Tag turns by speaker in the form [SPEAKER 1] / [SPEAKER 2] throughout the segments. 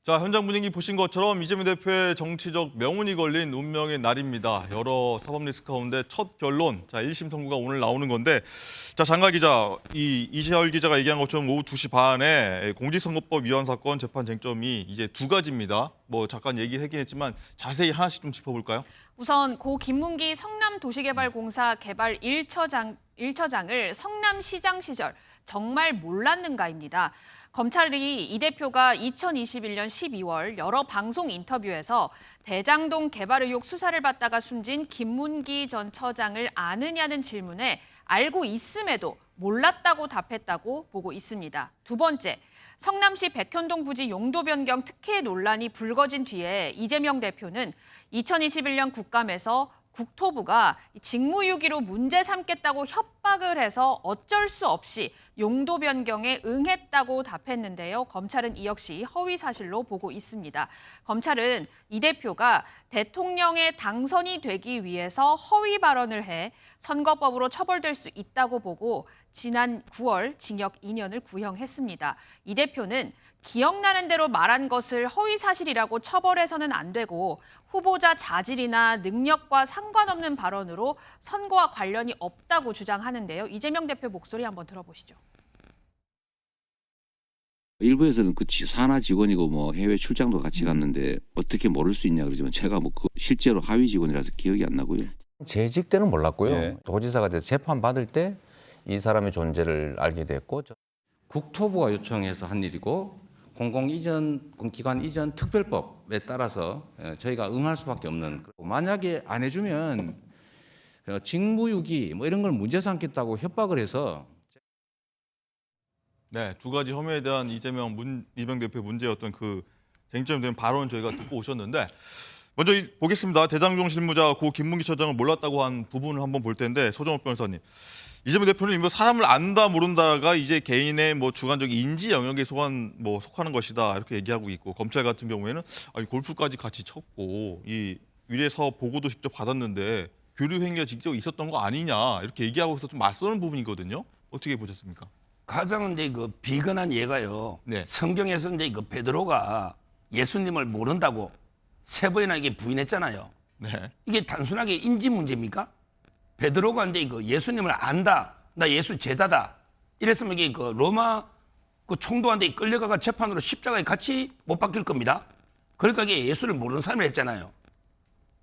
[SPEAKER 1] 자, 현장 분위기 보신 것처럼 이재명 대표의 정치적 명운이 걸린 운명의 날입니다. 여러 사법 리스크 가운데 첫 결론, 자 1심 선고가 오늘 나오는 건데, 자 장가 기자, 이시열 기자가 얘기한 것처럼 오후 2시 반에 공직선거법 위반 사건 재판 쟁점이 이제 두 가지입니다. 뭐 잠깐 얘기를 하긴 했지만 자세히 하나씩 좀 짚어볼까요?
[SPEAKER 2] 우선 고 김문기 성남도시개발공사 개발 1처장을 성남시장 시절 정말 몰랐는가입니다. 검찰이 이 대표가 2021년 12월 여러 방송 인터뷰에서 대장동 개발 의혹 수사를 받다가 숨진 김문기 전 처장을 아느냐는 질문에 알고 있음에도 몰랐다고 답했다고 보고 있습니다. 두 번째, 성남시 백현동 부지 용도 변경 특혜 논란이 불거진 뒤에 이재명 대표는 2021년 국감에서 국토부가 직무유기로 문제 삼겠다고 협박을 해서 어쩔 수 없이 용도 변경에 응했다고 답했는데요. 검찰은 이 역시 허위 사실로 보고 있습니다. 검찰은 이 대표가 대통령에 당선이 되기 위해서 허위 발언을 해 선거법으로 처벌될 수 있다고 보고 지난 9월 징역 2년을 구형했습니다. 이 대표는 기억나는 대로 말한 것을 허위 사실이라고 처벌해서는 안 되고 후보자 자질이나 능력과 상관없는 발언으로 선거와 관련이 없다고 주장하는데요. 이재명 대표 목소리 한번 들어보시죠.
[SPEAKER 3] 일부에서는 그 산하 직원이고 뭐 해외 출장도 같이 갔는데 어떻게 모를 수 있냐 그러지만 제가 뭐 그 실제로 하위 직원이라서 기억이 안 나고요.
[SPEAKER 4] 재직 때는 몰랐고요.
[SPEAKER 5] 예.
[SPEAKER 4] 도지사가 돼서 재판 받을 때 이 사람의 존재를 알게 됐고.
[SPEAKER 6] 국토부가 요청해서 한 일이고 공공기관 이전 특별법에 따라서 저희가 응할 수밖에 없는, 만약에 안 해주면 직무유기 뭐 이런 걸 문제 삼겠다고 협박을 해서.
[SPEAKER 1] 네, 두 가지 혐의에 대한 이재명 대표의 문제였던 그 쟁점이 된 발언 저희가 듣고 오셨는데, 먼저 보겠습니다. 대장동 실무자 고 김문기 처장을 몰랐다고 한 부분을 한번 볼 텐데, 소정업 변호사님, 이재명 대표는 뭐 사람을 안다 모른다가 이제 개인의 뭐 주관적 인지 영역에 속하는 것이다 이렇게 얘기하고 있고, 검찰 같은 경우에는 골프까지 같이 쳤고 이 위례 사업 보고도 직접 받았는데 교류 행위가 직접 있었던 거 아니냐 이렇게 얘기하고 있어서 좀 맞서는 부분이거든요. 어떻게 보셨습니까?
[SPEAKER 5] 가장 이제 그 비근한 예가요.
[SPEAKER 1] 네.
[SPEAKER 5] 성경에서 이제 그 베드로가 예수님을 모른다고 세 번이나 이게 부인했잖아요.
[SPEAKER 1] 네.
[SPEAKER 5] 이게 단순하게 인지 문제입니까? 베드로가 이제 그 예수님을 안다, 나 예수 제자다. 이랬으면 이게 그 로마 그 총독한테 끌려가가 재판으로 십자가에 같이 못 박힐 겁니다. 그러니까 이게 예수를 모르는 사람이 했잖아요.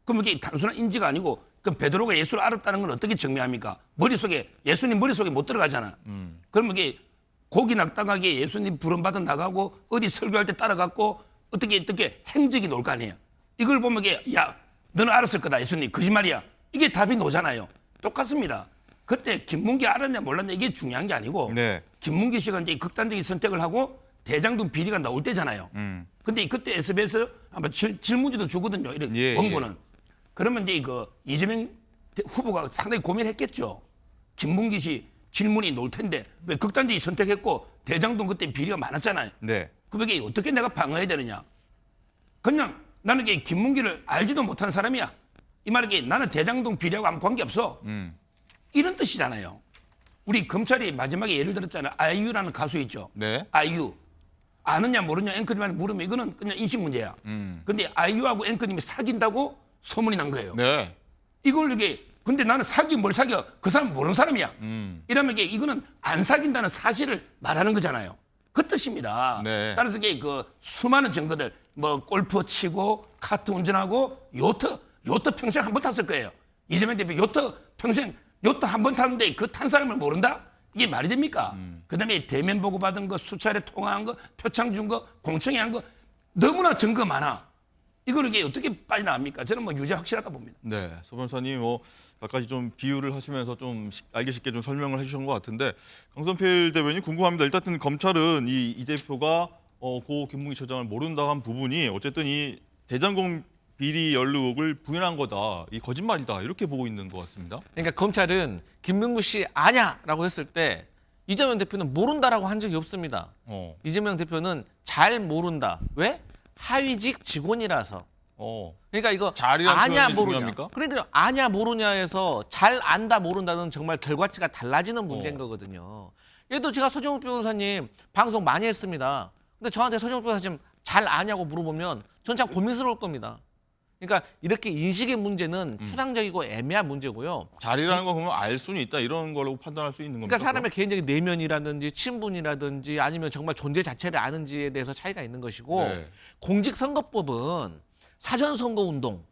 [SPEAKER 5] 그럼 이게 단순한 인지가 아니고, 그럼 베드로가 예수를 알았다는 건 어떻게 증명합니까? 예수님 머릿속에 못 들어가잖아. 그러면 이게 고기 낚다가게 예수님 부름받아 나가고 어디 설교할 때 따라갔고 어떻게 행적이 나올 거 아니에요. 이걸 보면 이게 야, 너는 알았을 거다 예수님, 거짓말이야. 이게 답이 나오잖아요. 똑같습니다. 그때 김문기 알았냐 몰랐냐 이게 중요한 게 아니고,
[SPEAKER 1] 네.
[SPEAKER 5] 김문기 씨가 이제 극단적인 선택을 하고 대장동 비리가 나올 때잖아요. 근데 그때 SBS 아마 질문지도 주거든요. 이런 원고는. 그러면 이제 그 이재명 후보가 상당히 고민했겠죠. 김문기 씨 질문이 나올 텐데 왜 극단적인 선택했고 대장동 그때 비리가 많았잖아요.
[SPEAKER 1] 네.
[SPEAKER 5] 그럼 이게 어떻게 내가 방어해야 되느냐? 그냥 나는 이게 김문기를 알지도 못한 사람이야. 이 말은 나는 대장동 비리하고 아무 관계없어. 이런 뜻이잖아요. 우리 검찰이 마지막에 예를 들었잖아요. 아이유라는 가수 있죠.
[SPEAKER 1] 네.
[SPEAKER 5] 아이유. 아느냐 모르냐 앵커님한테 물으면 이거는 그냥 인식 문제야. 근데 아이유하고 앵커님이 사귄다고 소문이 난 거예요.
[SPEAKER 1] 네.
[SPEAKER 5] 이걸 근데 나는 뭘 사겨? 그 사람 모르는 사람이야. 이러면 이거는 안 사귄다는 사실을 말하는 거잖아요. 그 뜻입니다.
[SPEAKER 1] 네.
[SPEAKER 5] 따라서 그 수많은 증거들, 뭐 골프 치고 카트 운전하고 요트 평생 한 번 탔을 거예요. 이재명 대표 평생 요트 한 번 탔는데 그 탄 사람을 모른다? 이게 말이 됩니까? 그다음에 대면 보고 받은 거, 수차례 통화한 거, 표창 준 거, 공청회 한 거 너무나 증거 많아. 이걸 이게 어떻게 빠져나갑니까? 저는 뭐 유죄 확실하다 봅니다.
[SPEAKER 1] 네, 소 변호사님 몇 가지 좀 비유를 하시면서 좀 알기 쉽게 좀 설명을 해주신 것 같은데, 강선필 대변인 궁금합니다. 일단 검찰은 이 대표가 고 김문기 처장을 모른다 한 부분이 어쨌든 이 대장동 비리 연루 의혹을 부인한 거다, 이 거짓말이다 이렇게 보고 있는 것 같습니다.
[SPEAKER 7] 그러니까 검찰은 김문구 씨 아냐라고 했을 때 이재명 대표는 모른다라고 한 적이 없습니다. 이재명 대표는 잘 모른다. 왜? 하위직 직원이라서. 그러니까 이거 아냐 모르냐. 중요합니까? 그러니까 아냐 모르냐에서 잘 안다 모른다는 정말 결과치가 달라지는 문제인 거거든요. 얘도 제가 서정욱 변호사님 방송 많이 했습니다. 근데 저한테 서정욱 변호사님 잘 아냐고 물어보면 전 참 고민스러울 겁니다. 그러니까 이렇게 인식의 문제는 추상적이고 애매한 문제고요.
[SPEAKER 1] 자리라는 거 그러면 알 수는 있다 이런 걸로 판단할 수 있는 겁니까?
[SPEAKER 7] 그러니까 사람의 개인적인 내면이라든지 친분이라든지 아니면 정말 존재 자체를 아는지에 대해서 차이가 있는 것이고
[SPEAKER 1] 네.
[SPEAKER 7] 공직선거법은 사전선거운동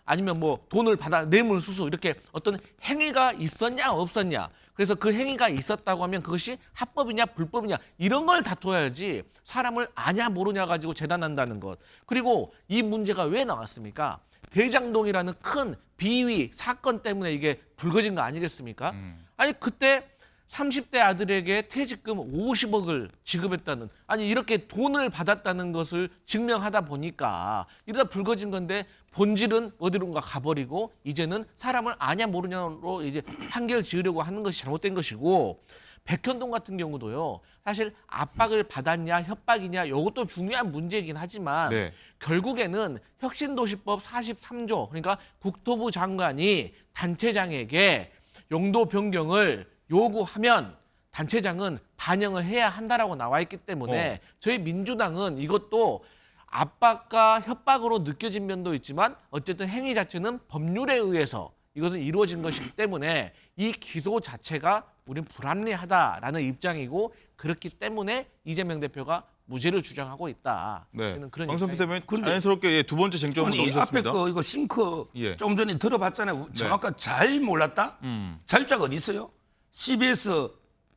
[SPEAKER 7] 아니면 뭐 돈을 받아 뇌물수수 이렇게 어떤 행위가 있었냐 없었냐 그래서 그 행위가 있었다고 하면 그것이 합법이냐 불법이냐 이런 걸 다퉈야지 사람을 아냐 모르냐 가지고 재단한다는 것. 그리고 이 문제가 왜 나왔습니까? 대장동이라는 큰 비위 사건 때문에 이게 불거진 거 아니겠습니까? 아니 그때 30대 아들에게 퇴직금 50억을 지급했다는 아니 이렇게 돈을 받았다는 것을 증명하다 보니까 이러다 불거진 건데 본질은 어디론가 가버리고 이제는 사람을 아냐 모르냐로 이제 판결 지으려고 하는 것이 잘못된 것이고 백현동 같은 경우도요. 사실 압박을 받았냐 협박이냐 이것도 중요한 문제이긴 하지만
[SPEAKER 1] 네.
[SPEAKER 7] 결국에는 혁신도시법 43조 그러니까 국토부 장관이 단체장에게 용도 변경을 요구하면 단체장은 반영을 해야 한다라고 나와 있기 때문에 저희 민주당은 이것도 압박과 협박으로 느껴진 면도 있지만 어쨌든 행위 자체는 법률에 의해서 이것은 이루어진 것이기 때문에 이 기소 자체가 우린 불합리하다라는 입장이고 그렇기 때문에 이재명 대표가 무죄를 주장하고 있다.
[SPEAKER 1] 네.
[SPEAKER 7] 저는 그런
[SPEAKER 1] 황선표
[SPEAKER 7] 입장입니다.
[SPEAKER 1] 대표님
[SPEAKER 5] 근데-
[SPEAKER 1] 자연스럽게 예, 두 번째 쟁점을
[SPEAKER 5] 아니 앞에
[SPEAKER 1] 넣으셨습니다.
[SPEAKER 5] 거 이거 싱크
[SPEAKER 1] 예.
[SPEAKER 5] 좀 전에 들어봤잖아요. 정확하게 잘 몰랐다? 잘자가 어디 있어요? CBS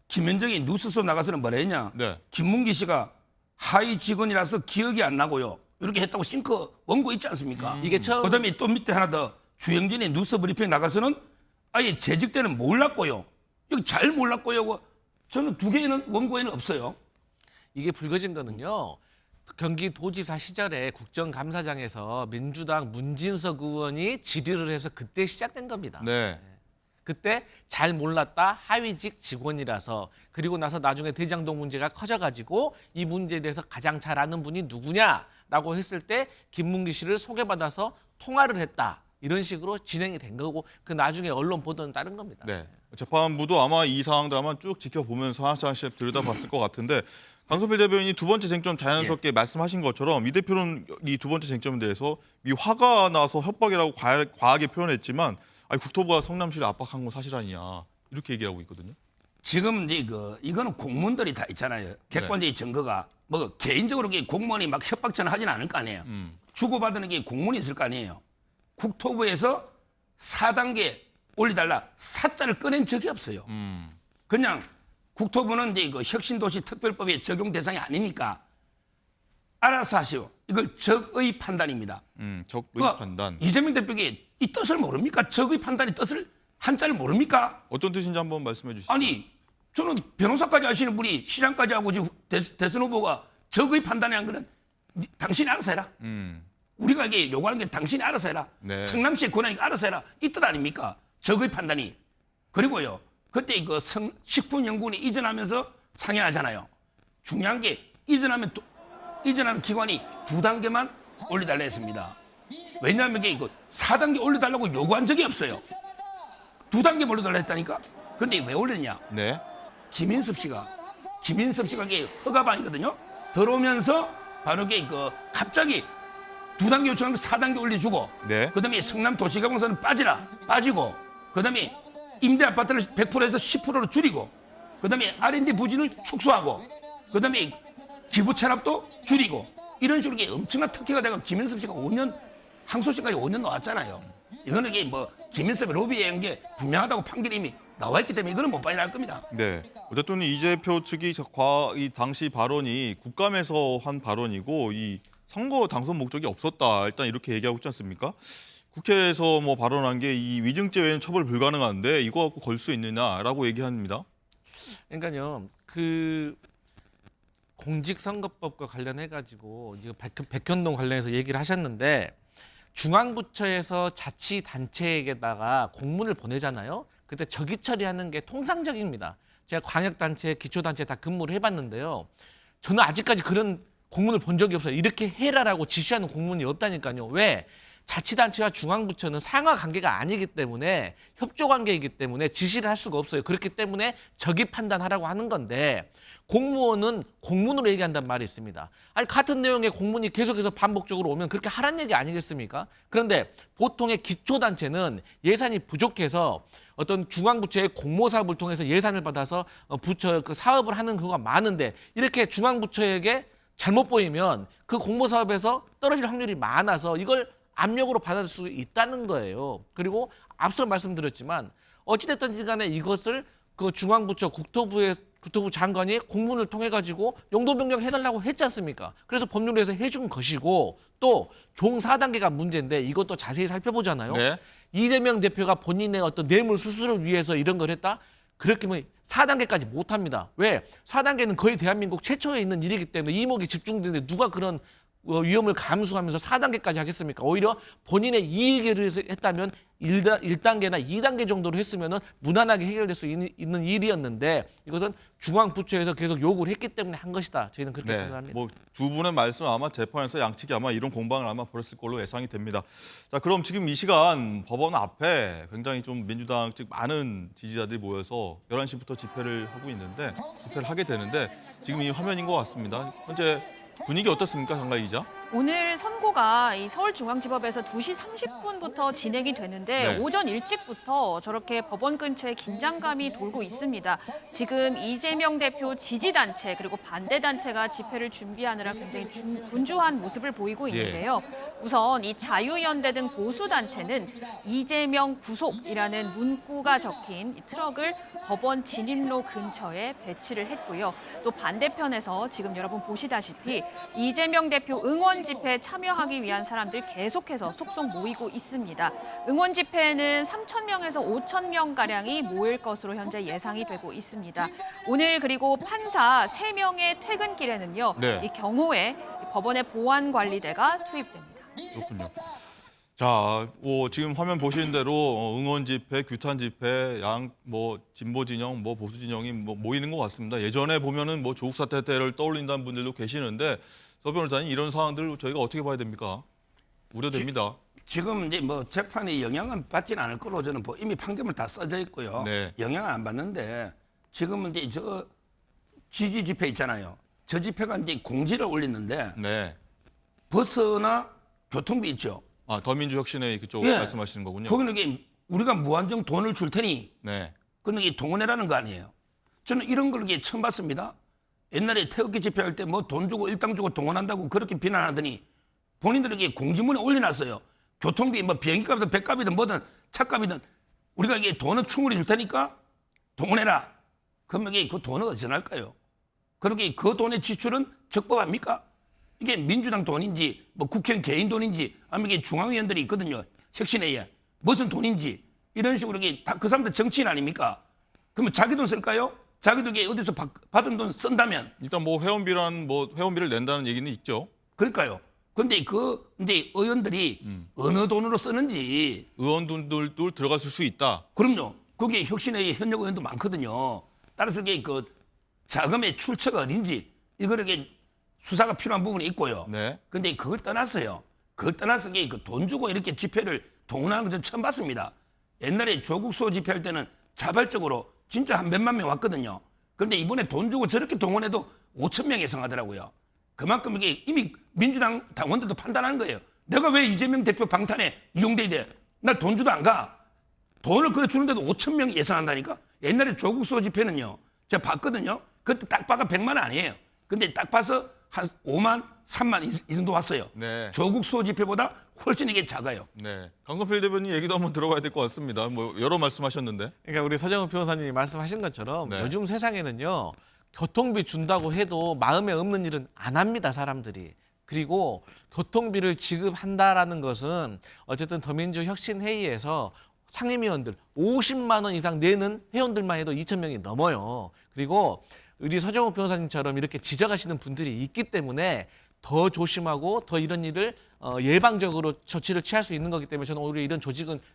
[SPEAKER 5] 김현정이 뉴스쇼 나가서는 뭐라 했냐?
[SPEAKER 1] 네.
[SPEAKER 5] 김문기 씨가 하위 직원이라서 기억이 안 나고요. 이렇게 했다고 싱크 원고 있지 않습니까?
[SPEAKER 7] 이게 처음
[SPEAKER 5] 그다음에 또 밑에 하나 더 주영진이 뉴스 브리핑 나가서는 아예 재직 때는 몰랐고요. 여기 잘 몰랐고요. 저는 두 개는 원고에는 없어요.
[SPEAKER 7] 이게 불거진 거는요. 경기도지사 시절에 국정감사장에서 민주당 문진석 의원이 질의를 해서 그때 시작된 겁니다.
[SPEAKER 1] 네.
[SPEAKER 7] 그때 잘 몰랐다 하위직 직원이라서 그리고 나서 나중에 대장동 문제가 커져가지고 이 문제에 대해서 가장 잘 아는 분이 누구냐라고 했을 때 김문기 씨를 소개받아서 통화를 했다. 이런 식으로 진행이 된 거고 그 나중에 언론 보도는 다른 겁니다.
[SPEAKER 1] 네. 재판부도 아마 이 상황들 아마 쭉 지켜보면서 하나씩 들여다봤을 것 같은데 강성필 대변인이 두 번째 쟁점 자연스럽게 말씀하신 것처럼 이 대표는 이 두 번째 쟁점에 대해서 이 화가 나서 협박이라고 과하게 표현했지만 아니, 국토부가 성남시를 압박한 건 사실 아니냐 이렇게 얘기하고 있거든요.
[SPEAKER 5] 지금 이제 이거는 공무원들이 다 있잖아요. 객관적인 증거가 뭐 개인적으로 공무원이 막 협박전을 하진 않을 거 아니에요. 주고받는 게 공문이 있을 거 아니에요. 국토부에서 4단계 올려달라 사자를 꺼낸 적이 없어요. 그냥 국토부는 이제 그 혁신도시 특별법의 적용 대상이 아니니까 알아서 하시오. 이걸 적의 판단입니다.
[SPEAKER 1] 적의
[SPEAKER 5] 그러니까
[SPEAKER 1] 판단.
[SPEAKER 5] 이재명 대표에게 이 뜻을 모릅니까? 적의 판단의 뜻을 한자를 모릅니까?
[SPEAKER 1] 어떤 뜻인지 한번 말씀해 주시죠.
[SPEAKER 5] 아니 저는 변호사까지 하시는 분이 시장까지 하고 지금 대선 후보가 적의 판단이라는 거는 당신이 알아서 해라. 우리가 이게 요구하는 게 당신이 알아서 해라.
[SPEAKER 1] 네.
[SPEAKER 5] 성남시의 권한이 알아서 해라. 이 뜻 아닙니까? 적의 판단이. 그리고요. 그때 그 식품연구원이 이전하면서 상의하잖아요. 중요한 게 이전하는 기관이 2단계만 올려달라 했습니다. 왜냐하면 이게 4단계 올려달라고 요구한 적이 없어요. 2단계 올려달라 했다니까? 근데 왜 올렸냐?
[SPEAKER 1] 네.
[SPEAKER 5] 김인섭 씨가 이게 허가방이거든요. 들어오면서 바로 이게 갑자기 2단계 요청한 거 4단계 올려주고,
[SPEAKER 1] 네.
[SPEAKER 5] 그다음에 성남 도시개발공사는 빠지고, 그다음에 임대 아파트를 100%에서 10%로 줄이고, 그다음에 R&D 부진을 축소하고, 그다음에 기부 체납도 줄이고 이런 식으로 이게 엄청난 특혜가 돼가 김인섭 씨가 5년 항소심까지 5년 나왔잖아요. 이거는 이게 뭐 김인섭의 로비에 게 분명하다고 판결이 이미 나와 있기 때문에 이거는 못 받아낼 겁니다.
[SPEAKER 1] 네. 어쨌든 이 대표 측이 이 당시 발언이 국감에서 한 발언이고 이 선거 당선 목적이 없었다. 일단 이렇게 얘기하고 있지 않습니까? 국회에서 뭐 발언한 게 이 위증죄 외에는 처벌 불가능한데 이거 갖고 걸 수 있느냐라고 얘기합니다.
[SPEAKER 7] 그러니까요. 공직선거법과 관련해 가지고 백현동 관련해서 얘기를 하셨는데 중앙부처에서 자치단체에게다가 공문을 보내잖아요. 그때 적의 처리하는 게 통상적입니다. 제가 광역단체, 기초단체 다 근무를 해봤는데요. 저는 아직까지 그런 공문을 본 적이 없어요. 이렇게 해라라고 지시하는 공문이 없다니까요. 왜? 자치단체와 중앙부처는 상하 관계가 아니기 때문에 협조 관계이기 때문에 지시를 할 수가 없어요. 그렇기 때문에 적의 판단하라고 하는 건데 공무원은 공문으로 얘기한다는 말이 있습니다. 아니 같은 내용의 공문이 계속해서 반복적으로 오면 그렇게 하란 얘기 아니겠습니까? 그런데 보통의 기초단체는 예산이 부족해서 어떤 중앙부처의 공모사업을 통해서 예산을 받아서 부처 그 사업을 하는 경우가 많은데 이렇게 중앙부처에게 잘못 보이면 그 공모사업에서 떨어질 확률이 많아서 이걸 압력으로 받아들일 수 있다는 거예요. 그리고 앞서 말씀드렸지만 어찌됐든지 간에 이것을 그 중앙부처 국토부 장관이 공문을 통해 가지고 용도 변경해달라고 했지 않습니까? 그래서 법률에서 해준 것이고 또 종 4단계가 문제인데 이것도 자세히 살펴보잖아요.
[SPEAKER 1] 네.
[SPEAKER 7] 이재명 대표가 본인의 어떤 뇌물 수수를 위해서 이런 걸 했다? 그렇게 뭐 4단계까지 못합니다. 왜? 4단계는 거의 대한민국 최초에 있는 일이기 때문에 이목이 집중되는데 누가 그런 위험을 감수하면서 4단계까지 하겠습니까? 오히려 본인의 이익을 위해서 했다면 1단계나 2단계 정도로 했으면 무난하게 해결될 수 있는 일이었는데 이것은 중앙부처에서 계속 요구를 했기 때문에 한 것이다. 저희는 그렇게
[SPEAKER 1] 네.
[SPEAKER 7] 생각합니다.
[SPEAKER 1] 뭐 두 분의 말씀 아마 재판에서 양측이 아마 이런 공방을 아마 벌였을 걸로 예상이 됩니다. 자, 그럼 지금 이 시간 법원 앞에 굉장히 좀 민주당 측 많은 지지자들이 모여서 11시부터 집회를 하게 되는데 지금 이 화면인 것 같습니다. 현재 분위기 어떻습니까, 장가희 기자?
[SPEAKER 2] 오늘 선고가 이 서울중앙지법에서 2시 30분부터 진행이 되는데
[SPEAKER 1] 네.
[SPEAKER 2] 오전 일찍부터 저렇게 법원 근처에 긴장감이 돌고 있습니다. 지금 이재명 대표 지지단체 그리고 반대단체가 집회를 준비하느라 굉장히 분주한 모습을 보이고 있는데요. 우선 이 자유연대 등 보수단체는 이재명 구속이라는 문구가 적힌 이 트럭을 법원 진입로 근처에 배치를 했고요. 또 반대편에서 지금 여러분 보시다시피 이재명 대표 응원 집회에 참여하기 위한 사람들 계속해서 속속 모이고 있습니다. 응원 집회에는 3,000명에서 5,000명가량이 모일 것으로 현재 예상이 되고 있습니다. 오늘 그리고 판사 3명의 퇴근길에는요.
[SPEAKER 1] 네.
[SPEAKER 2] 이 경호에 법원의 보안관리대가 투입됩니다.
[SPEAKER 1] 그렇군요. 자, 지금 화면 보시는 대로 응원 집회, 규탄 집회, 진보 진영, 보수 진영이 모이는 것 같습니다. 예전에 보면은 조국 사태 때를 떠올린다는 분들도 계시는데 서 변호사님 이런 상황들 저희가 어떻게 봐야 됩니까? 우려됩니다.
[SPEAKER 5] 지금 이제 재판에 영향은 받지는 않을 걸로 저는 이미 판결문 다 써져 있고요.
[SPEAKER 1] 네.
[SPEAKER 5] 영향은 안 받는데 지금은 이제 저 지지 집회 있잖아요. 저 집회가 이제 공지를 올리는데
[SPEAKER 1] 네.
[SPEAKER 5] 버스나 교통비 있죠.
[SPEAKER 1] 아, 더민주혁신회 그쪽
[SPEAKER 5] 예.
[SPEAKER 1] 말씀하시는 거군요.
[SPEAKER 5] 거기는 이게 우리가 무한정 돈을 줄 테니
[SPEAKER 1] 네.
[SPEAKER 5] 근데 이게 동원해라는 거 아니에요. 저는 이런 걸 이게 처음 봤습니다. 옛날에 태극기 집회할 때 돈 주고 일당 주고 동원한다고 그렇게 비난하더니 본인들에게 공지문에 올려놨어요. 교통비 비행기값이든 배값이든 뭐든 차값이든 우리가 이게 돈을 충분히 줄 테니까 동원해라. 그러면 이게 그 돈은 어디서 날까요? 그러게 그 돈의 지출은 적법합니까? 이게 민주당 돈인지 국회의원 개인 돈인지 아니면 이게 중앙위원들이 있거든요. 혁신회에 무슨 돈인지 이런 식으로 이게 다 그 사람들 정치인 아닙니까? 그러면 자기 돈 쓸까요? 자기도 이게 어디서 받은 돈 쓴다면
[SPEAKER 1] 일단 회원비를 낸다는 얘기는 있죠.
[SPEAKER 5] 그러니까요. 근데 이제 의원들이 어느 돈으로 쓰는지
[SPEAKER 1] 의원들도 들어갔을 수 있다.
[SPEAKER 5] 그럼요. 거기에 혁신회의 현역 의원도 많거든요. 따라서 이게 자금의 출처가 어딘지 이거를 수사가 필요한 부분이 있고요.
[SPEAKER 1] 네.
[SPEAKER 5] 근데 그걸 떠났어요. 그걸 떠나서 돈 주고 이렇게 집회를 동원하는 건 전 처음 봤습니다. 옛날에 조국 수호 집회할 때는 자발적으로 진짜 한 몇만 명 왔거든요. 그런데 이번에 돈 주고 저렇게 동원해도 5,000명 예상하더라고요. 그만큼 이게 이미 민주당 당원들도 판단하는 거예요. 내가 왜 이재명 대표 방탄에 이용돼야 돼? 나 돈 주도 안 가. 돈을 그래 주는데도 5,000명 예상한다니까? 옛날에 조국 수호 집회는요. 제가 봤거든요. 그때 딱 봐가 100만 원 아니에요. 근데 딱 봐서 한 5만, 3만 이 정도 왔어요.
[SPEAKER 1] 네.
[SPEAKER 5] 조국 수호 집회보다 훨씬 이게 작아요.
[SPEAKER 1] 네. 강성필 대변인 얘기도 한번 들어봐야 될 것 같습니다. 여러 말씀하셨는데.
[SPEAKER 7] 그러니까 우리 서정훈 변호사님이 말씀하신 것처럼
[SPEAKER 1] 네.
[SPEAKER 7] 요즘 세상에는요. 교통비 준다고 해도 마음에 없는 일은 안 합니다, 사람들이. 그리고 교통비를 지급한다라는 것은 어쨌든 더민주혁신회의에서 상임위원들 50만 원 이상 내는 회원들만 해도 2,000명이 넘어요. 그리고 우리 서정훈 변호사님처럼 이렇게 지적하시는 분들이 있기 때문에 더 조심하고 더 이런 일을 예방적으로 조치를 취할 수 있는 거기 때문에 저는 오히려 이런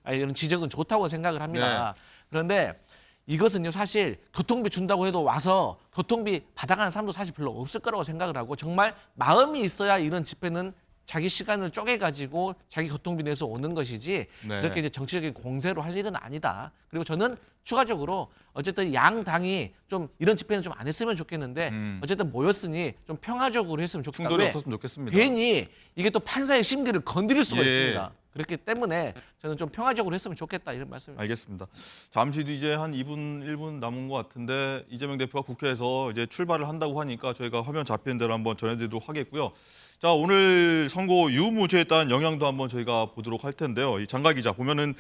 [SPEAKER 7] 이런 지적은 좋다고 생각을 합니다.
[SPEAKER 1] 네.
[SPEAKER 7] 그런데 이것은요 사실 교통비 준다고 해도 와서 교통비 받아가는 사람도 사실 별로 없을 거라고 생각을 하고 정말 마음이 있어야 이런 집회는 자기 시간을 쪼개가지고 자기 교통비 내서 오는 것이지
[SPEAKER 1] 네.
[SPEAKER 7] 이렇게 이제 정치적인 공세로 할 일은 아니다. 그리고 저는 추가적으로 어쨌든 양 당이 좀 이런 집회는 좀 안 했으면 좋겠는데 어쨌든 모였으니 좀 평화적으로 했으면 좋겠다.
[SPEAKER 1] 충돌이
[SPEAKER 7] 왜?
[SPEAKER 1] 없었으면 좋겠습니다.
[SPEAKER 7] 괜히 이게 또 판사의 심기를 건드릴 수가
[SPEAKER 1] 예.
[SPEAKER 7] 있습니다. 그렇기 때문에 저는 좀 평화적으로 했으면 좋겠다 이런 말씀입니다.
[SPEAKER 1] 알겠습니다. 잠시 뒤 이제 한 2분, 1분 남은 것 같은데 이재명 대표가 국회에서 이제 출발을 한다고 하니까 저희가 화면 잡히는 대로 한번 전해드리도록 하겠고요. 자, 오늘 선고 유무죄에 따른 영향도 한번 저희가 보도록 할 텐데요. 이 장가 기자 보면은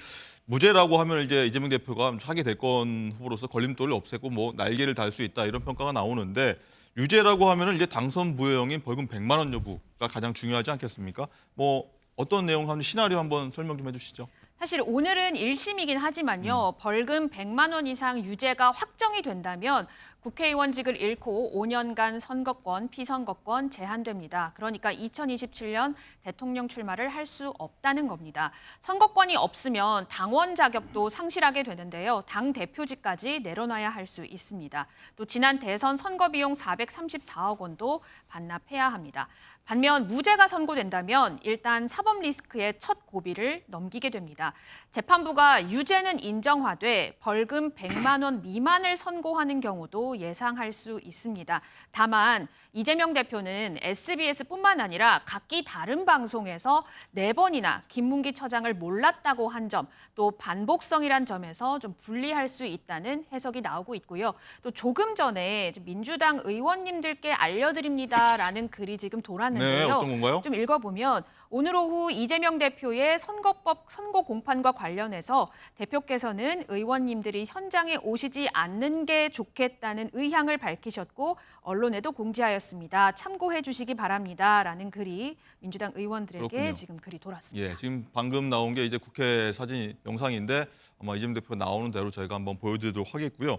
[SPEAKER 1] 무죄라고 하면 이제 이재명 대표가 차기 대권 후보로서 걸림돌을 없애고 뭐 날개를 달 수 있다 이런 평가가 나오는데 유죄라고 하면은 이제 당선 부여형인 벌금 100만 원 여부가 가장 중요하지 않겠습니까? 뭐 어떤 내용 한번 시나리오 한번 설명 좀 해주시죠.
[SPEAKER 2] 사실 오늘은 1심이긴 하지만요. 벌금 100만 원 이상 유죄가 확정이 된다면 국회의원직을 잃고 5년간 선거권, 피선거권 제한됩니다. 그러니까 2027년 대통령 출마를 할 수 없다는 겁니다. 선거권이 없으면 당원 자격도 상실하게 되는데요. 당 대표직까지 내려놔야 할 수 있습니다. 또 지난 대선 선거 비용 434억 원도 반납해야 합니다. 반면 무죄가 선고된다면 일단 사법 리스크의 첫 고비를 넘기게 됩니다. 재판부가 유죄는 인정하되 벌금 100만 원 미만을 선고하는 경우도 예상할 수 있습니다. 다만 이재명 대표는 SBS뿐만 아니라 각기 다른 방송에서 4번이나 김문기 처장을 몰랐다고 한 점, 또 반복성이란 점에서 좀 불리할 수 있다는 해석이 나오고 있고요. 또 조금 전에 민주당 의원님들께 알려드립니다라는 글이 지금 돌았는데요.
[SPEAKER 1] 네, 어떤 건가요?
[SPEAKER 2] 좀 읽어보면 오늘 오후 이재명 대표의 선거법 선고 공판과 관련해서 대표께서는 의원님들이 현장에 오시지 않는 게 좋겠다는 의향을 밝히셨고 언론에도 공지하였습니다. 참고해 주시기 바랍니다라는 글이 민주당 의원들에게
[SPEAKER 1] 그렇군요.
[SPEAKER 2] 지금 글이 돌았습니다.
[SPEAKER 1] 예, 지금 방금 나온 게 이제 국회 사진 영상인데 아마 이재명 대표가 나오는 대로 저희가 한번 보여드리도록 하겠고요.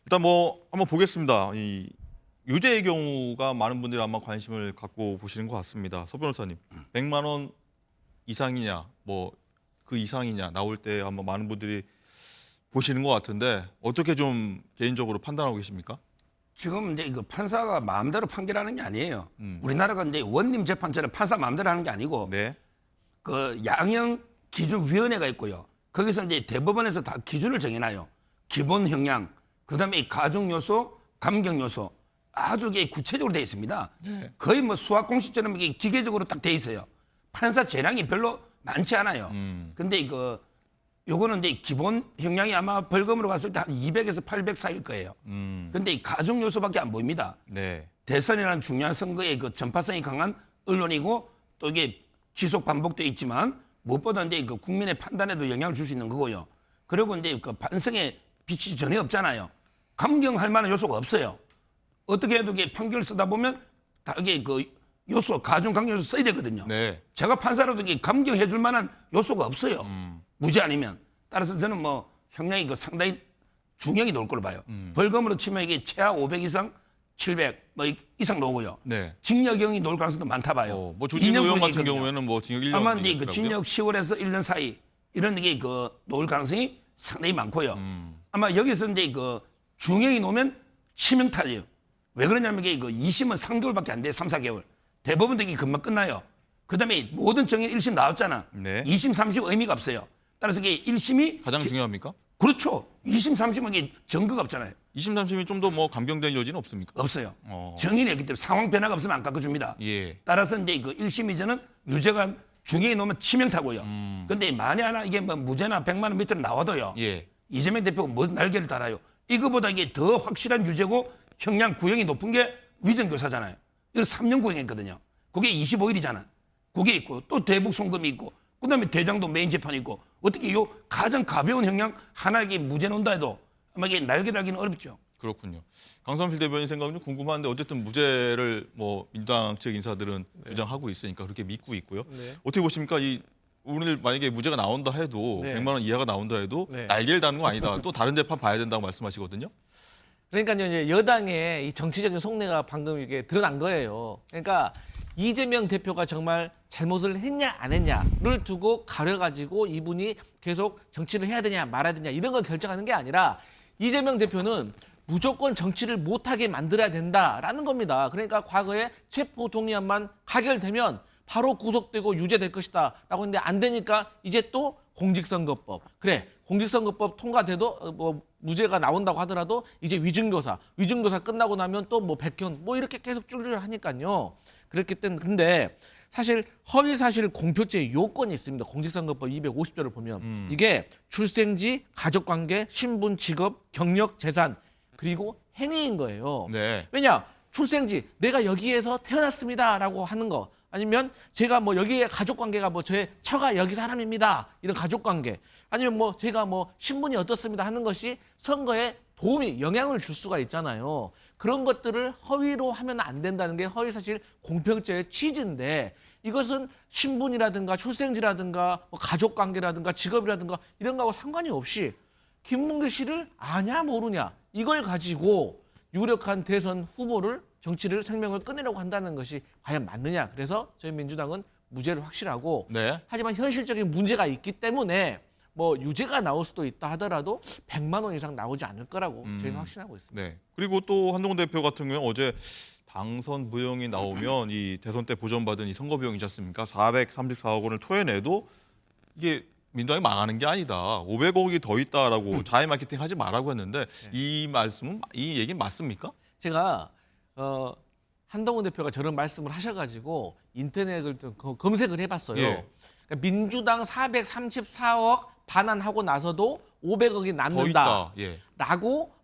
[SPEAKER 1] 일단 뭐 한번 보겠습니다. 이 유죄의 경우가 많은 분들이 아마 관심을 갖고 보시는 것 같습니다. 서 변호사님, 100만 원 이상이냐, 뭐 그 이상이냐 나올 때 아마 많은 분들이 보시는 것 같은데 어떻게 좀 개인적으로 판단하고 계십니까?
[SPEAKER 5] 지금 이제 그 판사가 마음대로 판결하는 게 아니에요. 우리나라가 이제 원님 재판처럼 판사 마음대로 하는 게 아니고
[SPEAKER 1] 네,
[SPEAKER 5] 그 양형 기준 위원회가 있고요. 거기서 이제 대법원에서 다 기준을 정해놔요. 기본 형량, 그다음에 가중 요소, 감경 요소 아주 이게 구체적으로 돼 있습니다. 거의 뭐 수학 공식처럼 이게 기계적으로 딱 돼 있어요. 판사 재량이 별로 많지 않아요. 근데 이거 요거는 이제 기본 형량이 아마 벌금으로 갔을 때 한 200에서 800 사이일 거예요. 근데 이 가중 요소밖에 안 보입니다.
[SPEAKER 1] 네,
[SPEAKER 5] 대선이라는 중요한 선거의 그 전파성이 강한 언론이고 또 이게 지속 반복돼 있지만 무엇보다 이제 그 국민의 판단에도 영향을 줄 수 있는 거고요. 그리고 이제 그 반성에 빛이 전혀 없잖아요. 감경할 만한 요소가 없어요. 어떻게 해도 이게 판결 쓰다 보면 다 이게 그 요소 가중 강경 요소 써야 되거든요.
[SPEAKER 1] 네.
[SPEAKER 5] 제가 판사로도 이게 감경해 줄 만한 요소가 없어요. 무죄 아니면. 따라서 저는 뭐 형량이 그 상당히 중형이 나올 걸로 봐요. 벌금으로 치면 이게 최하 500 이상 700 뭐 이상 나오고요.
[SPEAKER 1] 네.
[SPEAKER 5] 징역형이 나올 가능성도 많다 봐요.
[SPEAKER 1] 뭐 조진우 의원 같은
[SPEAKER 5] 있거든요.
[SPEAKER 1] 경우에는 뭐 징역 1년
[SPEAKER 5] 아마 이제 그 징역 10월에서 1년 사이 이런 게 그 나올 가능성이 상당히 많고요. 아마 여기서 이제 그 중형이 나오면 치명타예요. 왜 그러냐면 이게 그 2심은 3개월밖에 안 돼, 3, 4개월. 대법원도 이게 금방 끝나요. 그다음에 모든 정인 1심 나왔잖아.
[SPEAKER 1] 네.
[SPEAKER 5] 2심, 3심 의미가 없어요. 따라서 이게 1심이
[SPEAKER 1] 가장 중요합니까?
[SPEAKER 5] 그렇죠. 2심, 3심은 이게 증거가 없잖아요.
[SPEAKER 1] 2심, 3심이 좀 더 뭐 감경될 여지는 없습니까?
[SPEAKER 5] 없어요.
[SPEAKER 1] 어.
[SPEAKER 5] 정인이 있기 때문에 상황 변화가 없으면 안 깎아줍니다.
[SPEAKER 1] 예.
[SPEAKER 5] 따라서 이제 그 1심 이전은 유죄가 중형이 놓으면 치명타고요. 근데 만에 하나 이게 뭐 무죄나 100만 원 밑으로 나와도요.
[SPEAKER 1] 예.
[SPEAKER 5] 이재명 대표가 뭐 날개를 달아요. 이거보다 이게 더 확실한 유죄고 형량 구형이 높은 게 위정교사잖아요. 이거 3년 구형했거든요. 그게 25일이잖아. 그게 있고 또 대북 송금이 있고 그다음에 대장도 메인 재판이 있고 어떻게 요 가장 가벼운 형량 하나에게 무죄 논다 해도 아마 이게 날개 달기는 어렵죠.
[SPEAKER 1] 그렇군요. 강성필 대변인 생각은 좀 궁금한데 어쨌든 무죄를 뭐 민주당 측 인사들은 주장하고 있으니까 그렇게 믿고 있고요.
[SPEAKER 7] 네.
[SPEAKER 1] 어떻게 보십니까? 이 오늘 만약에 무죄가 나온다 해도
[SPEAKER 7] 네.
[SPEAKER 1] 100만 원 이하가 나온다 해도
[SPEAKER 7] 네.
[SPEAKER 1] 날개를 다는 건 아니다. 또 다른 재판 봐야 된다고 말씀하시거든요.
[SPEAKER 7] 그러니까요, 이제 여당의 이 정치적인 속내가 방금 이게 드러난 거예요. 그러니까 이재명 대표가 정말 잘못을 했냐 안 했냐를 두고 가려가지고 이분이 계속 정치를 해야 되냐 말아야 되냐 이런 걸 결정하는 게 아니라 이재명 대표는 무조건 정치를 못하게 만들어야 된다라는 겁니다. 그러니까 과거에 체포동의안만 가결되면 바로 구속되고 유죄될 것이다라고 했는데 안 되니까 이제 또 공직선거법. 그래, 공직선거법 통과돼도 뭐 무죄가 나온다고 하더라도 이제 위증교사 끝나고 나면 또 뭐 백현 뭐 이렇게 계속 줄줄 하니까요. 그렇기 때문에 근데 사실 허위사실 공표죄 요건이 있습니다. 공직선거법 250조를 보면 이게 출생지, 가족관계, 신분, 직업, 경력, 재산 그리고 행위인 거예요.
[SPEAKER 1] 네.
[SPEAKER 7] 왜냐? 출생지 내가 여기에서 태어났습니다라고 하는 거 아니면 제가 뭐 여기에 가족관계가 뭐 저의 처가 여기 사람입니다 이런 가족관계 아니면 뭐 제가 뭐 신분이 어떻습니다 하는 것이 선거에 도움이 영향을 줄 수가 있잖아요. 그런 것들을 허위로 하면 안 된다는 게 허위사실 공표죄의 취지인데 이것은 신분이라든가 출생지라든가 뭐 가족관계라든가 직업이라든가 이런 거하고 상관이 없이 김문기 씨를 아냐 모르냐 이걸 가지고 유력한 대선 후보를 정치를 생명을 끊으려고 한다는 것이 과연 맞느냐. 그래서 저희 민주당은 무죄를 확실하고
[SPEAKER 1] 네.
[SPEAKER 7] 하지만 현실적인 문제가 있기 때문에 뭐 유죄가 나올 수도 있다 하더라도 100만 원 이상 나오지 않을 거라고 저희는 확신하고 있습니다.
[SPEAKER 1] 네. 그리고 또 한동훈 대표 같은 경우는 어제 당선 무효이 나오면 이 대선 때 보전받은 이 선거 비용이지 않습니까? 434억 원을 토해내도 이게 민주당이 망하는 게 아니다. 500억이 더 있다라고 자해 마케팅 하지 말라고 했는데 이 말씀은 이 얘기는 맞습니까?
[SPEAKER 7] 제가 한동훈 대표가 저런 말씀을 하셔가지고 인터넷을 좀 검색을 해봤어요.
[SPEAKER 1] 예.
[SPEAKER 7] 그러니까 민주당 434억 반환하고 나서도 500억이
[SPEAKER 1] 더
[SPEAKER 7] 남는다라고
[SPEAKER 1] 있다. 예.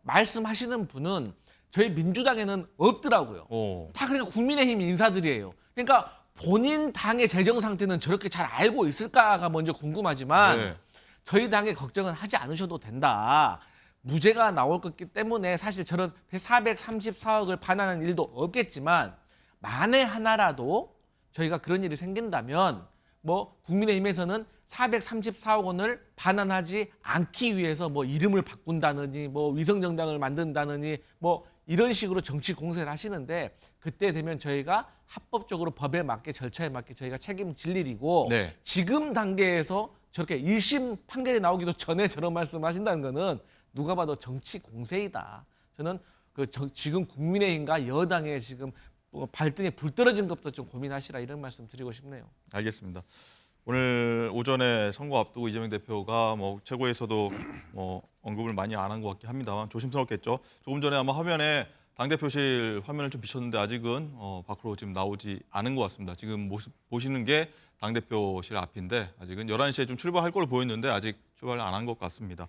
[SPEAKER 7] 말씀하시는 분은 저희 민주당에는 없더라고요. 다 그러니까 국민의힘 인사들이에요. 그러니까 본인 당의 재정 상태는 저렇게 잘 알고 있을까가 먼저 궁금하지만
[SPEAKER 1] 네.
[SPEAKER 7] 저희 당의 걱정은 하지 않으셔도 된다. 무죄가 나올 거기 때문에 사실 저런 434억을 반환하는 일도 없겠지만 만에 하나라도 저희가 그런 일이 생긴다면 뭐 국민의힘에서는 434억 원을 반환하지 않기 위해서 뭐 이름을 바꾼다느니 뭐 위성정당을 만든다느니 뭐 이런 식으로 정치 공세를 하시는데 그때 되면 저희가 합법적으로 법에 맞게 절차에 맞게 저희가 책임질 일이고
[SPEAKER 1] 네.
[SPEAKER 7] 지금 단계에서 저렇게 1심 판결이 나오기도 전에 저런 말씀을 하신다는 거는 누가 봐도 정치 공세이다. 저는 지금 국민의힘과 여당의 지금 발등에 불 떨어진 것부터 좀 고민하시라 이런 말씀 드리고 싶네요.
[SPEAKER 1] 알겠습니다. 오늘 오전에 선거 앞두고 이재명 대표가 뭐 최고에서도 뭐 언급을 많이 안 한 것 같긴 합니다만 조심스럽겠죠. 조금 전에 아마 화면에 당대표실 화면을 좀 비쳤는데 아직은 밖으로 지금 나오지 않은 것 같습니다. 지금 보시는 게 당대표실 앞인데 아직은 11시에 좀 출발할 걸로 보였는데 아직 출발을 안 한 것 같습니다.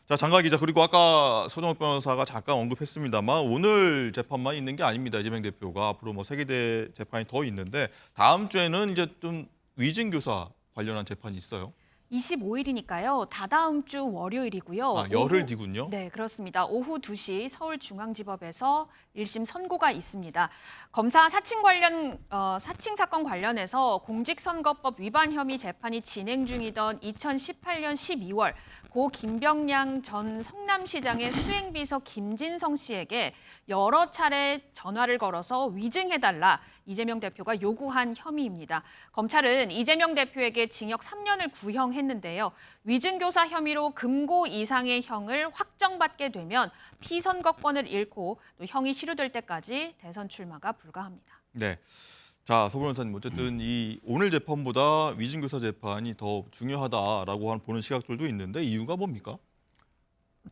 [SPEAKER 1] 자, 장가 기자 그리고 아까 서정욱 변호사가 잠깐 언급했습니다만 오늘 재판만 있는 게 아닙니다. 이재명 대표가 앞으로 뭐 3개 재판이 더 있는데 다음 주에는 이제 좀 위증교사 관련한 재판이 있어요.
[SPEAKER 2] 25일이니까요. 다다음 주 월요일이고요.
[SPEAKER 1] 아, 열흘 뒤군요.
[SPEAKER 2] 네, 그렇습니다. 오후 2시 서울중앙지법에서 1심 선고가 있습니다. 검사 사칭 사건 관련해서 공직선거법 위반 혐의 재판이 진행 중이던 2018년 12월 고 김병량 전 성남시장의 수행비서 김진성 씨에게 여러 차례 전화를 걸어서 위증해달라 이재명 대표가 요구한 혐의입니다. 검찰은 이재명 대표에게 징역 3년을 구형했는데요. 위증교사 혐의로 금고 이상의 형을 확정받게 되면 피선거권을 잃고 또 형이 실효될 때까지 대선 출마가 불가합니다.
[SPEAKER 1] 네. 자, 서 변호사님 어쨌든 이 오늘 재판보다 위증교사 재판이 더 중요하다라고 보는 시각들도 있는데 이유가 뭡니까?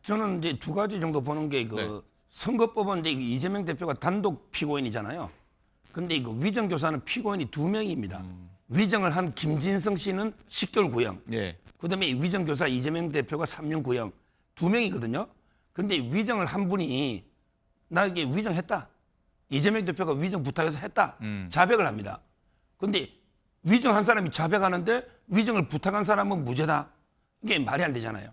[SPEAKER 5] 저는 이제 두 가지 정도 보는 게
[SPEAKER 1] 네.
[SPEAKER 5] 선거법은 이제 이재명 대표가 단독 피고인이잖아요. 근데 이거 위정교사는 피고인이 2명입니다. 위정을 한 김진성 씨는 10개월 구형.
[SPEAKER 1] 예.
[SPEAKER 5] 그다음에 위정교사 이재명 대표가 3년 구형. 2명이거든요. 근데 위정을 한 분이 나 이게 위정했다. 이재명 대표가 위정 부탁해서 했다. 자백을 합니다. 근데 위정한 사람이 자백하는데 위정을 부탁한 사람은 무죄다. 이게 말이 안 되잖아요.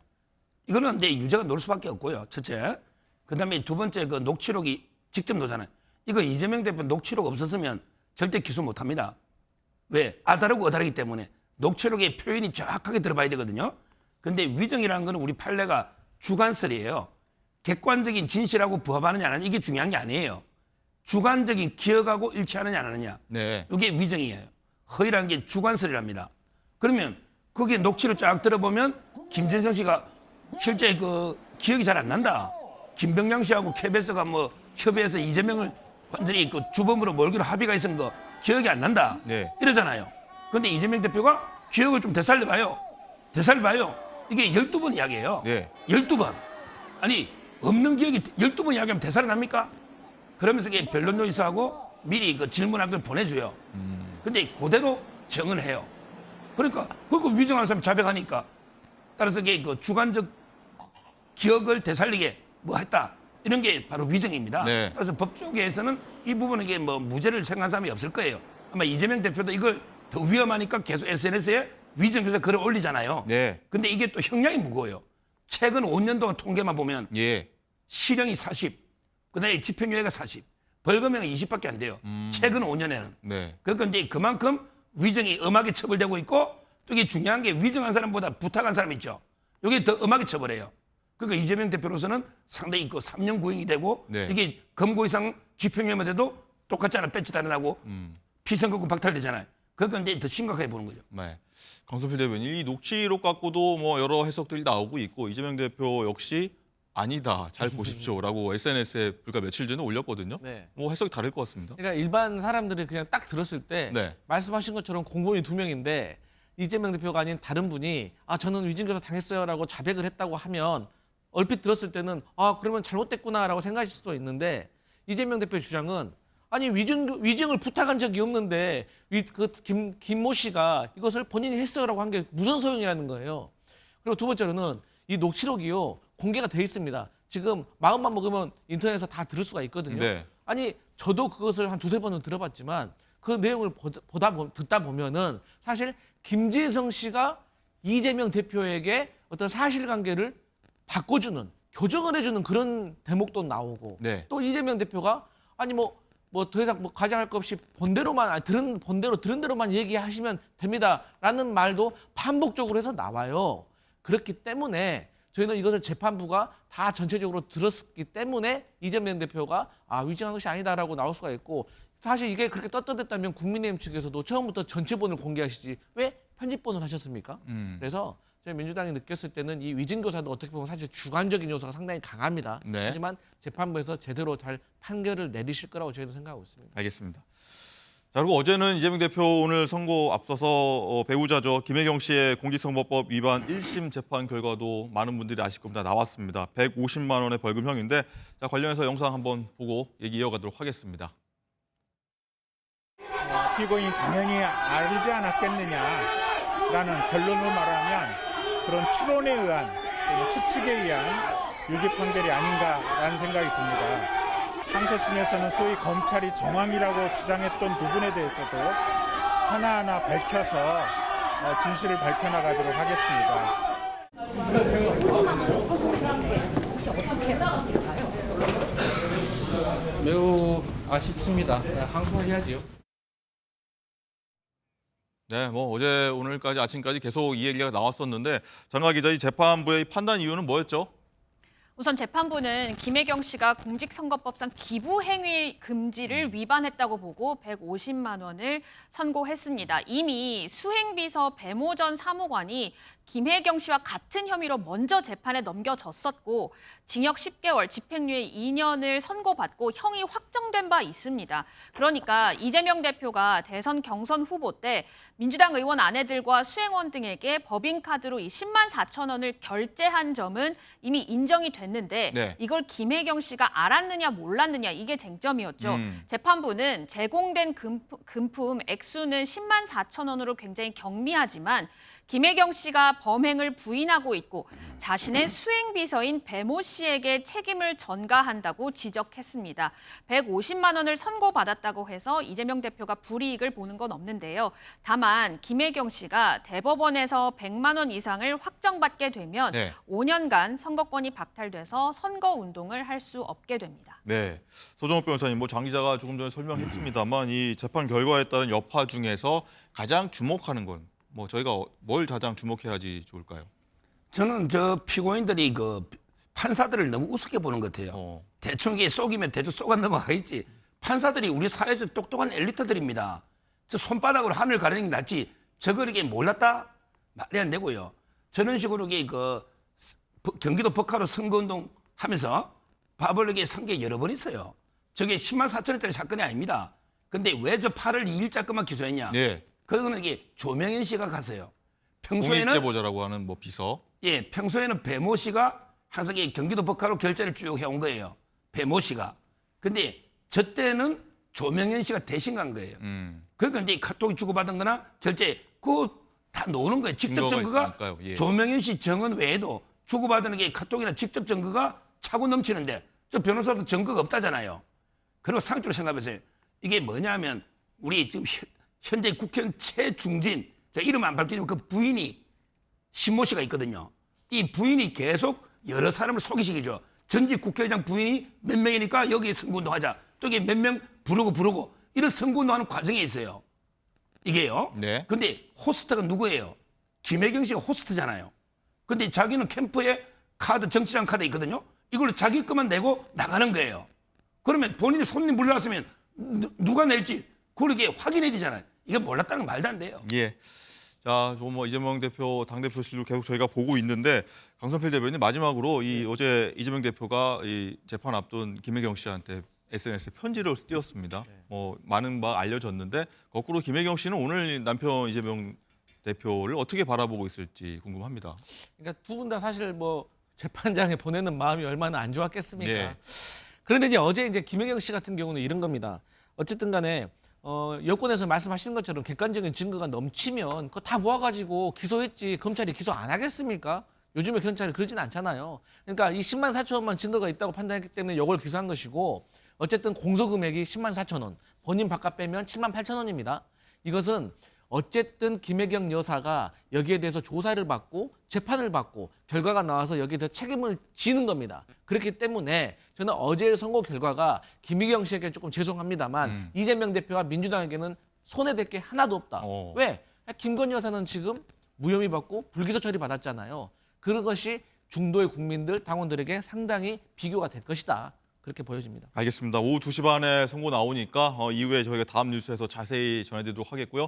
[SPEAKER 5] 이거는 내 유죄가 놓을 수밖에 없고요. 첫째. 그다음에 두 번째 그 녹취록이 직접 놓잖아요. 이거 이재명 대표 녹취록 없었으면 절대 기소 못 합니다. 왜? 아다르고 어다르기 때문에 녹취록의 표현이 정확하게 들어봐야 되거든요. 근데 위정이라는 거는 우리 판례가 주관설이에요. 객관적인 진실하고 부합하느냐 안 하느냐 이게 중요한 게 아니에요. 주관적인 기억하고 일치하느냐 안 하느냐.
[SPEAKER 1] 네.
[SPEAKER 5] 이게 위정이에요. 허위라는 게 주관설이랍니다. 그러면 거기에 녹취를 쫙 들어보면 김진성 씨가 실제 그 기억이 잘 안 난다. 김병량 씨하고 KBS가 뭐 협의해서 이재명을 완전히 그 주범으로 몰기로 합의가 있은 거 기억이 안 난다.
[SPEAKER 1] 네.
[SPEAKER 5] 이러잖아요. 그런데 이재명 대표가 기억을 좀 되살려봐요. 이게 12번 이야기예요.
[SPEAKER 1] 네.
[SPEAKER 5] 12번. 아니 없는 기억이 12번 이야기하면 되살이 납니까? 그러면서 이게 변론 요지서하고 미리 그 질문한 걸 보내줘요. 근데 그대로 정언해요. 그러니까 그거 위증하는 사람이 자백하니까 따라서 이게 그 주관적 기억을 되살리게 뭐 했다. 이런 게 바로 위증입니다.
[SPEAKER 1] 네.
[SPEAKER 5] 그래서 법조계에서는 이 부분에 이게 뭐 무죄를 생각한 사람이 없을 거예요. 아마 이재명 대표도 이걸 더 위험하니까 계속 SNS에 위증해서 글을 올리잖아요.
[SPEAKER 1] 네.
[SPEAKER 5] 근데 이게 또 형량이 무거워요. 최근 5년 동안 통계만 보면
[SPEAKER 1] 예.
[SPEAKER 5] 실형이 40, 그다음에 집행유예가 40, 벌금형이 20밖에 안 돼요. 최근 5년에는.
[SPEAKER 1] 네.
[SPEAKER 5] 그러니까 이제 그만큼 위증이 엄하게 처벌되고 있고 또 이게 중요한 게 위증한 사람보다 부탁한 사람 있죠. 이게 더 엄하게 처벌해요. 그러니까 이재명 대표로서는 상당히 그 3년 구형이 되고
[SPEAKER 1] 네.
[SPEAKER 5] 이게 검거 이상 집행유예만 돼도 똑같지 않아 배치 달아나고 피선거권 박탈되잖아요. 그러니까 이제 더 심각하게 보는 거죠.
[SPEAKER 1] 네. 강성필 대변인, 이 녹취록 갖고도 뭐 여러 해석들이 나오고 있고 이재명 대표 역시 아니다, 잘 보십시오라고 SNS에 불과 며칠 전에 올렸거든요.
[SPEAKER 7] 네.
[SPEAKER 1] 뭐 해석이 다를 것 같습니다.
[SPEAKER 7] 그러니까 일반 사람들이 그냥 딱 들었을 때
[SPEAKER 1] 네.
[SPEAKER 7] 말씀하신 것처럼 공범이 2명인데 이재명 대표가 아닌 다른 분이 저는 위증교사 당했어요라고 자백을 했다고 하면 얼핏 들었을 때는 그러면 잘못됐구나라고 생각하실 수도 있는데 이재명 대표의 주장은 아니 위증을 부탁한 적이 없는데 김모 씨가 이것을 본인이 했어요라고 한 게 무슨 소용이라는 거예요. 그리고 두 번째로는 이 녹취록이요 공개가 돼 있습니다. 지금 마음만 먹으면 인터넷에서 다 들을 수가 있거든요.
[SPEAKER 1] 네.
[SPEAKER 7] 아니 저도 그것을 한 두세 번은 들어봤지만 그 내용을 듣다 보면은 사실 김재성 씨가 이재명 대표에게 어떤 사실관계를 바꿔주는 교정을 해주는 그런 대목도 나오고
[SPEAKER 1] 네.
[SPEAKER 7] 또 이재명 대표가 아니 뭐 더 이상 뭐 과장할 것 없이 본대로만 들은 대로만 얘기하시면 됩니다라는 말도 반복적으로 해서 나와요. 그렇기 때문에 저희는 이것을 재판부가 다 전체적으로 들었기 때문에 이재명 대표가 위증한 것이 아니다라고 나올 수가 있고 사실 이게 그렇게 떳떳했다면 국민의힘 측에서도 처음부터 전체본을 공개하시지 왜 편집본을 하셨습니까? 그래서 저희 민주당이 느꼈을 때는 이 위증교사도 어떻게 보면 사실 주관적인 요소가 상당히 강합니다.
[SPEAKER 1] 네.
[SPEAKER 7] 하지만 재판부에서 제대로 잘 판결을 내리실 거라고 저희도 생각하고 있습니다.
[SPEAKER 1] 알겠습니다. 자, 그리고 어제는 이재명 대표 오늘 선고 앞서서 배우자죠. 김혜경 씨의 공직선거법 위반 1심 재판 결과도 많은 분들이 아실 겁니다. 나왔습니다. 150만 원의 벌금형인데 자, 관련해서 영상 한번 보고 얘기 이어가도록 하겠습니다.
[SPEAKER 8] 피고인이 당연히 알지 않았겠느냐라는 결론을 말하면 그런 추론에 의한 추측에 의한 유죄 판결이 아닌가라는 생각이 듭니다. 항소심에서는 소위 검찰이 정황이라고 주장했던 부분에 대해서도 하나하나 밝혀서 진실을 밝혀나가도록 하겠습니다.
[SPEAKER 9] 혹시 어떻게 나왔을까요?
[SPEAKER 6] 매우 아쉽습니다. 항소해야지요.
[SPEAKER 1] 네, 뭐 어제 오늘까지 아침까지 계속 이 얘기가 나왔었는데 장가 기자, 이 재판부의 판단 이유는 뭐였죠?
[SPEAKER 2] 우선 재판부는 김혜경 씨가 공직선거법상 기부행위 금지를 위반했다고 보고 150만 원을 선고했습니다. 이미 수행비서 배모전 사무관이 김혜경 씨와 같은 혐의로 먼저 재판에 넘겨졌었고 징역 10개월, 집행유예 2년을 선고받고 형이 확정된 바 있습니다. 그러니까 이재명 대표가 대선 경선 후보 때 민주당 의원 아내들과 수행원 등에게 법인카드로 이 10만 4천 원을 결제한 점은 이미 인정이 됐는데
[SPEAKER 1] 네.
[SPEAKER 2] 이걸 김혜경 씨가 알았느냐 몰랐느냐 이게 쟁점이었죠. 재판부는 제공된 금품 액수는 10만 4천 원으로 굉장히 경미하지만 김혜경 씨가 범행을 부인하고 있고 자신의 수행비서인 배모 씨에게 책임을 전가한다고 지적했습니다. 150만 원을 선고받았다고 해서 이재명 대표가 불이익을 보는 건 없는데요. 다만 김혜경 씨가 대법원에서 100만 원 이상을 확정받게 되면
[SPEAKER 1] 네.
[SPEAKER 2] 5년간 선거권이 박탈돼서 선거운동을 할 수 없게 됩니다.
[SPEAKER 1] 네, 소정욱 변호사님, 뭐 장 기자가 조금 전에 설명했습니다만 이 재판 결과에 따른 여파 중에서 가장 주목하는 건 뭐 저희가 뭘 가장 주목해야지 좋을까요?
[SPEAKER 5] 저는 저 피고인들이 그 판사들을 너무 우습게 보는 것 같아요. 대충 이게 쏘기면 대충 쏘가 넘어가겠지. 판사들이 우리 사회에서 똑똑한 엘리트들입니다. 저 손바닥으로 하늘 가리는 게 낫지. 저걸 이게 몰랐다? 말이 안 되고요. 저런 식으로 이게 그 경기도 버카로 선거운동 하면서 밥을 이렇게 산 게 여러 번 있어요. 저게 10만 4천원짜리 사건이 아닙니다. 근데 왜 저 8월 2일자 것만 기소했냐?
[SPEAKER 1] 네.
[SPEAKER 5] 그거는 이게 조명현 씨가 가서요.
[SPEAKER 1] 공익
[SPEAKER 5] 평소에는
[SPEAKER 1] 제보자라고 하는 뭐 비서.
[SPEAKER 5] 예, 평소에는 배모 씨가 항상 이 경기도 법카로 결제를 쭉 해온 거예요. 배모 씨가. 근데 저 때는 조명현 씨가 대신 간 거예요. 그러니까 이제 카톡이 주고받은 거나 결제 그거 다 노는 거예요. 직접
[SPEAKER 1] 증거가
[SPEAKER 5] 증거가
[SPEAKER 1] 있으니까요. 예.
[SPEAKER 5] 조명현 씨 증언 외에도 주고받은 게 카톡이나 직접 증거가 차고 넘치는데 저 변호사도 증거가 없다잖아요. 그리고 상식적으로 생각해보세요. 이게 뭐냐면 우리 지금 현재 국회의원 최중진, 제가 이름 안 밝히지만 그 부인이 신모 씨가 있거든요. 이 부인이 계속 여러 사람을 소개시키죠. 전직 국회의장 부인이 몇 명이니까 여기 선거운동하자. 또 이게 몇 명 부르고 이런 선거운동하는 과정에 있어요. 이게요.
[SPEAKER 1] 네.
[SPEAKER 5] 근데 호스트가 누구예요? 김혜경 씨가 호스트잖아요. 근데 자기는 캠프에 카드, 정치장 카드 있거든요. 이걸로 자기 것만 내고 나가는 거예요. 그러면 본인이 손님 불러왔으면 누가 낼지 그걸 이게 확인해야 되잖아요. 이게 몰랐다는 건 말도 안 돼요.
[SPEAKER 1] 예. 자, 뭐 이재명 대표 당대표실로 계속 저희가 보고 있는데 강성필 대변인 마지막으로 이 어제 이재명 대표가 이 재판 앞둔 김혜경 씨한테 SNS에 편지를 띄웠습니다. 뭐 많은 바 알려졌는데 거꾸로 김혜경 씨는 오늘 남편 이재명 대표를 어떻게 바라보고 있을지 궁금합니다.
[SPEAKER 7] 그러니까 두 분 다 사실 뭐 재판장에 보내는 마음이 얼마나 안 좋았겠습니까?
[SPEAKER 1] 네.
[SPEAKER 7] 그런데 이제 어제 이제 김혜경 씨 같은 경우는 이런 겁니다. 어쨌든 간에 여권에서 말씀하시는 것처럼 객관적인 증거가 넘치면 그거 다 모아가지고 기소했지 검찰이 기소 안 하겠습니까? 요즘에 경찰이 그러진 않잖아요. 그러니까 이 10만 4천 원만 증거가 있다고 판단했기 때문에 이걸 기소한 것이고 어쨌든 공소금액이 10만 4천 원, 본인 바깥 빼면 7만 8천 원입니다. 이것은 어쨌든 김혜경 여사가 여기에 대해서 조사를 받고 재판을 받고 결과가 나와서 여기에 대해서 책임을 지는 겁니다. 그렇기 때문에 저는 어제의 선고 결과가 김혜경 씨에게 조금 죄송합니다만 이재명 대표와 민주당에게는 손해될 게 하나도 없다. 왜? 김건희 여사는 지금 무혐의 받고 불기소 처리 받았잖아요. 그런 것이 중도의 국민들, 당원들에게 상당히 비교가 될 것이다. 그렇게 보여집니다.
[SPEAKER 1] 알겠습니다. 오후 2시 반에 선고 나오니까 이후에 저희가 다음 뉴스에서 자세히 전해드리도록 하겠고요.